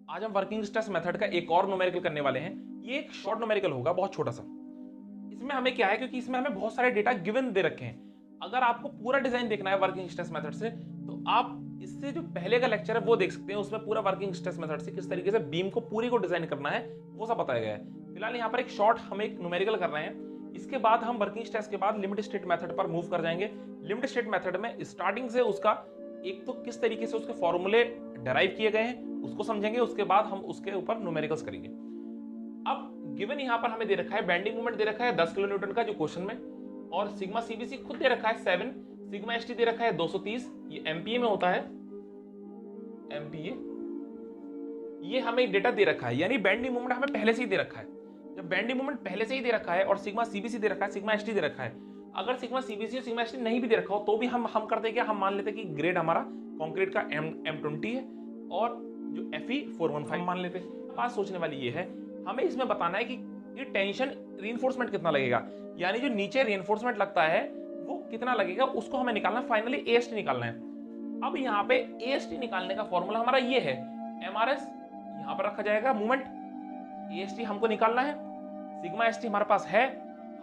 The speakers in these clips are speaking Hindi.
आज हम वर्किंग स्ट्रेस मेथड का एक और न्यूमेरिकल करने वाले हैं। ये एक शॉर्ट न्यूमेरिकल होगा, बहुत छोटा सा। इसमें हमें क्या है, क्योंकि इसमें हमें बहुत सारे डेटा गिवन दे रखे हैं। अगर आपको पूरा डिजाइन देखना है वर्किंग स्ट्रेस मेथड से, तो आप इससे जो पहले का लेक्चर है वो देख सकते हैं। उसमें पूरा वर्किंग स्ट्रेस मेथड से किस तरीके से बीम को पूरी को डिजाइन करना है वो सब बताया गया है। फिलहाल यहाँ पर एक शॉर्ट हम एक न्यूमेरिकल कर रहे हैं। इसके बाद हम वर्किंग स्ट्रेस के बाद लिमिट स्टेट मेथड पर मूव कर जाएंगे। लिमिट स्टेट मेथड में स्टार्टिंग से उसका एक तो किस तरीके से उसके फॉर्मूले डेराइव किए गए हैं उसको समझेंगे, उसके बाद हम उसके ऊपर न्यूमेरिकल्स करेंगे। अब गिवन यहां पर हमें दे रखा है, बेंडिंग मोमेंट दे रखा है 10 किलो न्यूटन का जो क्वेश्चन में, और सिग्मा सीबीसी खुद दे रखा है 7, सिग्मा एसटी दे रखा है 230, ये एमपीए में होता है, एमपीए। ये हमें डेटा दे रखा है, यानी बेंडिंग मोमेंट हमें पहले से ही दे रखा है। जब बेंडिंग मोमेंट पहले से ही दे रखा है और सिग्मा सीबीसी दे रखा है, सिग्मा एसटी दे रखा है, अगर सिग्मा सीबीसी और सिग्मा एसटी नहीं भी दे रखा हो तो भी हम करते क्या, हम मान लेते कि ग्रेड हमारा कंक्रीट का M20 है और जो Fe415 मान लेते। बात सोचने वाली ये है, हमें इसमें बताना है कि ये टेंशन रीइंफोर्समेंट कितना लगेगा, यानी जो नीचे रीइंफोर्समेंट लगता है वो कितना लगेगा, उसको हमें निकालना, फाइनली एएसटी निकालना है। अब यहाँ पे एएसटी निकालने का फॉर्मूला हमारा ये है, एमआरएस यहाँ पर रखा जाएगा, मूवमेंट, एएसटी हमको निकालना है, सिग्मा एसटी हमारे पास है,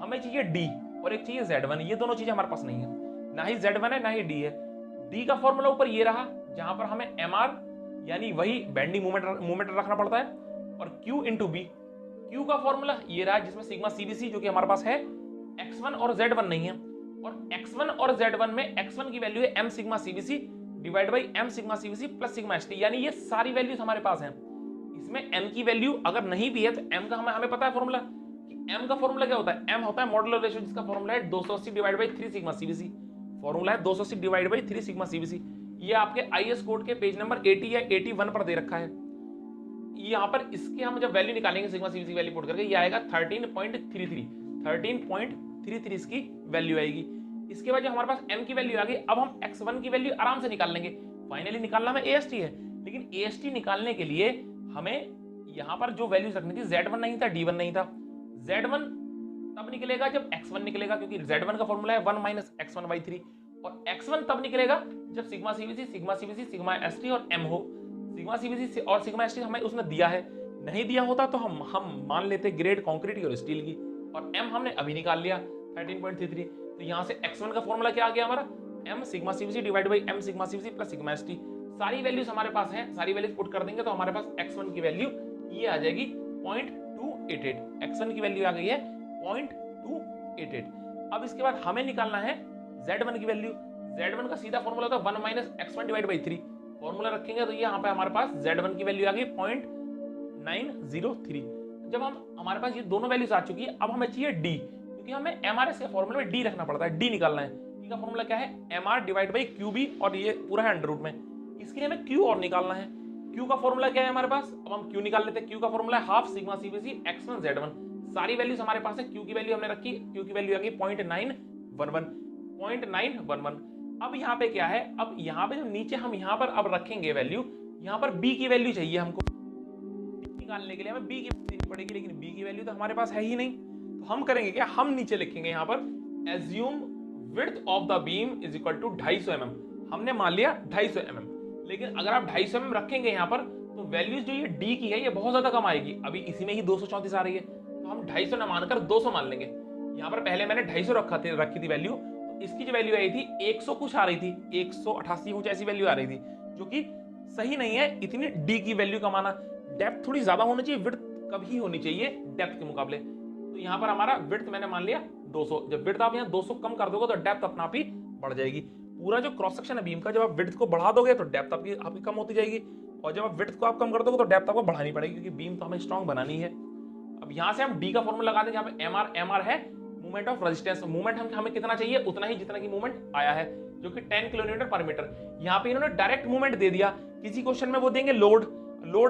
हमें चाहिए डी और एक चाहिए Z1। ये दोनों चीजें हमारे पास नहीं है, ना ही Z1 है ना ही डी है। डी का फॉर्मूला ऊपर ये रहा, जहां पर हमें एमआर यानी वही बेंडिंग मूवमेंट रखना पड़ता है, और Q इंटू बी, Q का फॉर्मूला ये रहा जिसमें सिग्मा सीबीसी जो कि हमारे पास है, x1 और z1 नहीं है, और x1 और z1 में x1 की वैल्यू है m sigma CBC divide by m sigma CBC plus sigma ST, यानी ये सारी वैल्यूज हमारे पास हैं। इसमें m की वैल्यू अगर नहीं भी है तो m का हमें पता है फॉर्मूला, कि m का फॉर्मूला क्या होता है, m होता है मॉडुलर रेशियो, जिसका फॉर्मूला है 280 divide by 3 sigma CBC. Formula है 280 डिवाइड बाई 3 सिग्मा सीबीसी। ये आपके आईएस कोड के पेज नंबर 80 या 81 पर दे रखा है। यहाँ पर इसके हम जब वैल्यू निकालेंगे सिग्मा सीबीसी वैल्यू पुट करके, ये आएगा 13.33 इसकी वैल्यू आएगी। इसके बाद जो हमारे पास m की वैल्यू आ गई, अब हम x1 की वैल्यू आराम से निकाल लेंगे। फाइनली निकालना हमें AST है, लेकिन AST निकालने के लिए हमें यहाँ पर जो वैल्यूज रखनी थी, Z1 नहीं था, D1 नहीं था। Z1 तब निकलेगा जब x1 निकलेगा, क्योंकि Z1 का फॉर्मूला है 1 माइनस x1/3, और x1 तब निकलेगा जब सिग्मा सीबीसी, सिग्मा एसटी और m हो। सिग्मा सीबीसी और सिग्मा एसटी हमें उसने दिया है, नहीं दिया होता तो हम मान लेते ग्रेड कंक्रीट की और स्टील की, और m हमने अभी निकाल लिया 13.33। तो यहाँ से x1 का फॉर्मूला क्या आ गया हमारा, m sigma CBC divide by m sigma CBC plus sigma ST. सारी वैल्यूज हमारे पास हैं, सारी वैल्यूज पुट कर देंगे तो हमारे पास x1 की वैल्यू ये आ जाएगी 0.288। x1 की वैल्यू आ गई है 0.288। अब इसके बाद हमें निकालना है Z1 की वैल्यू। Z1 का सीधा फॉर्मूला होता है 1 minus x1 divide by 3। Formula रखेंगे तो ये यहाँ पे हमारे पास Z1 की वैल्यू आ गई 0.903। जब हमारे पास ये दोनों वैल्यूज आ चुकी है, अब हमें चाहिए D, क्योंकि हमें MRS के फॉर्मूले में D रखना पड़ता है, D निकालना है। D का फॉर्मूला क्या है, MR डिवाइड बाई QB, और ये पूरा है अंडर रूट में। इसके लिए हमें Q और निकालना है। Q का फॉर्मूला क्या है हमारे पास, अब हम Q निकाल लेते हैं। Q का फॉर्मूला है half sigma CBC x1 z1। सारी वैल्यूज हमारे पास है, Q की वैल्यू हमने रखी, Q की वैल्यू आ गई 0.911। अब यहाँ पे क्या है, अब यहाँ पे जो नीचे हम यहाँ पर अब रखेंगे वैल्यू, यहाँ पर B की वैल्यू चाहिए हमको। निकालने के लिए हमें B की वैल्यू देनी पड़ेगी, लेकिन B की वैल्यू तो हमारे पास है ही नहीं। तो हम करेंगे क्या, हम नीचे लिखेंगे यहाँ पर assume width of the beam is equal to 250 mm। हमने मान लिया 250 mm, लेकिन अगर आप 250 mm रखेंगे यहाँ पर तो वैल्यूज जो ये D की है ये बहुत ज्यादा कम आएगी। अभी इसी में ही 234 आ रही है, तो हम 250 न मानकर 200 मान लेंगे। यहाँ पर पहले मैंने 250 रखी थी वैल्यू, तो इसकी जो वैल्यू आई थी 100 कुछ आ रही थी, 188 कुछ ऐसी वैल्यू आ रही थी, जो कि सही नहीं है इतनी D की वैल्यू कमाना। डेप्थ थोड़ी ज्यादा होनी चाहिए, विड्थ कभी होनी चाहिए डेप्थ के मुकाबले। तो यहाँ पर हमारा विड्थ मैंने मान लिया 200। जब विड्थ आप यहाँ 200 कम कर दोगे तो डेप्थ अपना आप ही बढ़ जाएगी। पूरा जो क्रॉस सेक्शन है बीम का, जब आप विड्थ को बढ़ा दोगे तो डेप्थ आपकी कम होती जाएगी, और जब आप विड्थ को आप कम कर दोगे तो डेप्थ आपको बढ़ानी पड़ेगी, क्योंकि बीम तो हमें स्ट्रॉन्ग बनानी है। अब यहाँ से हम D का फॉर्मूला लगाते हैं, जहाँ पे MR है मूवमेंट ऑफ रेजिस्टेंस। मूवमेंट हमें कितना चाहिए, उतना ही जितना की मूवमेंट आया है, जो कि 10 किलोमीटर पर मीटर। यहाँ पे इन्होंने डायरेक्ट मूवमेंट दे दिया, किसी क्वेश्चन में वो देंगे लोड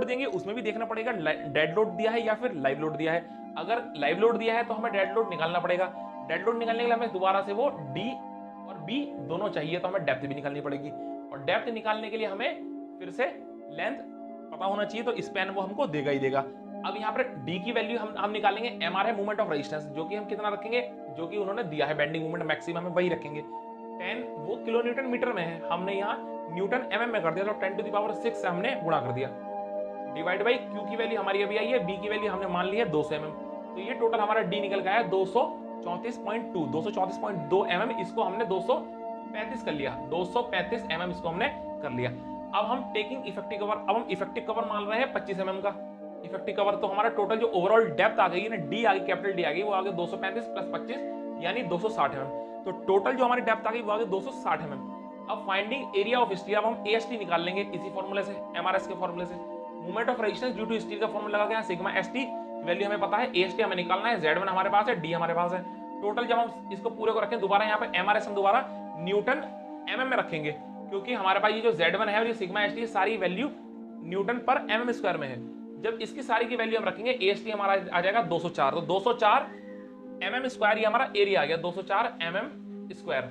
देंगे, उसमें भी देखना पड़ेगा डेड लोड दिया है या फिर लाइव लोड दिया है। अगर लाइव लोड दिया है तो हमें डेड लोड निकालना पड़ेगा। डेड लोड निकालने के लिए हमें दोबारा से वो D और B दोनों चाहिए, तो हमें डेप्थ भी निकालनी पड़ेगी, और डेप्थ निकालने के लिए हमें फिर से लेंथ पता होना चाहिए, तो स्पैन वो हमको देगा ही देगा। अब यहाँ पर D की वैल्यू हम निकालेंगे, MR है मूवमेंट ऑफ रेजिस्टेंस, जो कि हम कितना रखेंगे, जो कि उन्होंने दिया है बेंडिंग मूवमेंट मैक्सिमम में, वही रखेंगे। 10 वो किलो न्यूटन मीटर में है, हमने यहाँ न्यूटन mm में कर दिया, तो 10 टू द पावर 6 से हमने गुणा कर दिया। डिवाइड बाई क्यू की वैल्यू हमारी अभी आई है, बी की वैल्यू हमने मान ली है 200 mm, तो ये टोटल हमारा डी निकल गया है 234.2 mm। इसको हमने 235 कर लिया, 235 mm इसको हमने कर लिया। अब हम टेकिंग इफेक्टिव कवर, अब हम इफेक्टिव कवर मान रहे हैं 25 mm का इफेक्टिव कवर। तो हमारा टोटल जो ओवरऑल डेप्थ आ गई है ना, डी आ गई, कैपिटल डी आ गई, वो आ गई 235 प्लस 25 यानी 260 mm। तो टोटल जो हमारी डेप्थ आ गई वो आ गई 260 mm। अब फाइंडिंग एरिया ऑफ स्टील, अब हम एएसटी निकाल लेंगे इसी फॉर्मूले से, एमआरएस के फॉर्मूले से। Movement of resistance due to steel का फॉर्मूला लगा गया, सिग्मा एसटी वैल्यू हमें पता है, एएसटी हमें निकालना है, Z1 हमारे पास है, डी हमारे पास है। टोटल जब हम इसको पूरे को रखें दोबारा यहाँ पे एमआरएस हम दोबारा न्यूटन एमएम में रखेंगे, क्योंकि हमारे पास ये जो Z1 है और ये सिग्मा एसटी सारी वैल्यू न्यूटन पर एमएम स्क्वायर में है। जब इसकी सारी की वैल्यू हम रखेंगे, एएसटी हमारा आ जाएगा 204, तो 204 एमएम स्क्वायर ये हमारा एरिया आ गया, 204 एमएम स्क्वायर।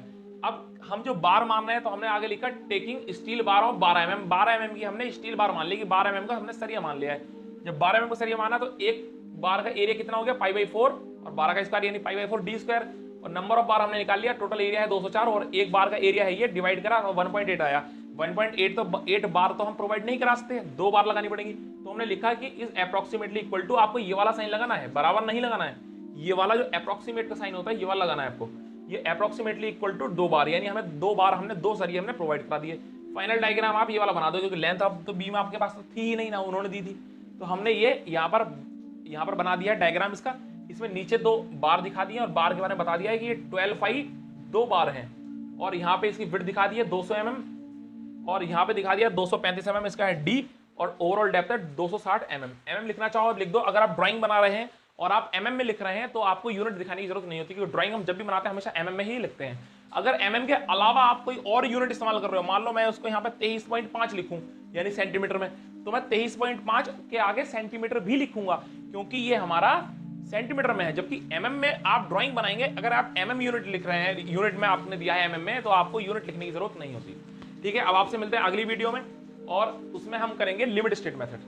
अब हम जो बार मान रहे हैं तो हमने आगे लिखा taking steel bar of 12 mm, 12 mm की हमने स्टील बार मान ली कि 12 mm का हमने सरिया मान लिया है। जब 12 mm का सरिया माना तो एक बार का एरिया कितना हो गया, π/4, और 12 का स्क्वायर यानी π/4 डी स्क्वायर, और नंबर ऑफ बार हमने निकाल लिया, टोटल एरिया है 204 और एक बार का एरिया है ये, डिवाइड करा तो 1.8 आया। 1.8 तो 8 बार तो हम प्रोवाइड नहीं करा सकते, 2 बार लगानी पड़ेगी। तो हमने लिखा कि इज अप्रोक्सीमेटली इक्वल टू, आपको ये वाला साइन लगाना है, बराबर नहीं लगाना है, ये वाला जो अप्रोक्सीमेट का साइन होता है ये वाला लगाना है आपको। ये अप्रोक्सीमेटली इक्वल टू 2 बार, यानी हमें 2 बार हमने 2 सरिये हमने प्रोवाइड करा दिए। फाइनल डायग्राम आप ये वाला बना दो, क्योंकि लेंथ अब तो बी में आपके पास तो थी ही नहीं ना, उन्होंने दी थी, तो हमने ये यहाँ पर बना दिया डायग्राम इसका। इसमें नीचे 2 बार दिखा दिए और बार के बारे में बता दिया है कि ये 12 2 बार हैं, और यहाँ पे इसकी विड्थ दिखा दी है 200 mm, और यहाँ पे दिखा दिया 235 mm इसका है डी, और ओवरऑल डेप्थ है 260 mm। लिखना चाहो लिख दो। अगर आप ड्राइंग बना रहे हैं और आप mm में लिख रहे हैं तो आपको यूनिट दिखाने की जरूरत नहीं होती, क्योंकि ड्राइंग हम जब भी बनाते हैं हमेशा mm में ही लिखते हैं। अगर mm के अलावा आप कोई और यूनिट इस्तेमाल कर रहे हो, मान लो मैं उसको यहाँ पे 23.5 लिखूं यानी सेंटीमीटर में, तो मैं 23.5 के आगे सेंटीमीटर भी लिखूंगा, क्योंकि ये हमारा सेंटीमीटर में है। जबकि mm में आप ड्राइंग बनाएंगे, अगर आप mm यूनिट लिख रहे हैं, यूनिट में आपने दिया है mm में, तो आपको यूनिट लिखने की जरूरत नहीं होती। ठीक है, अब आपसे मिलते हैं अगली वीडियो में, और उसमें हम करेंगे लिमिट स्टेट मेथड।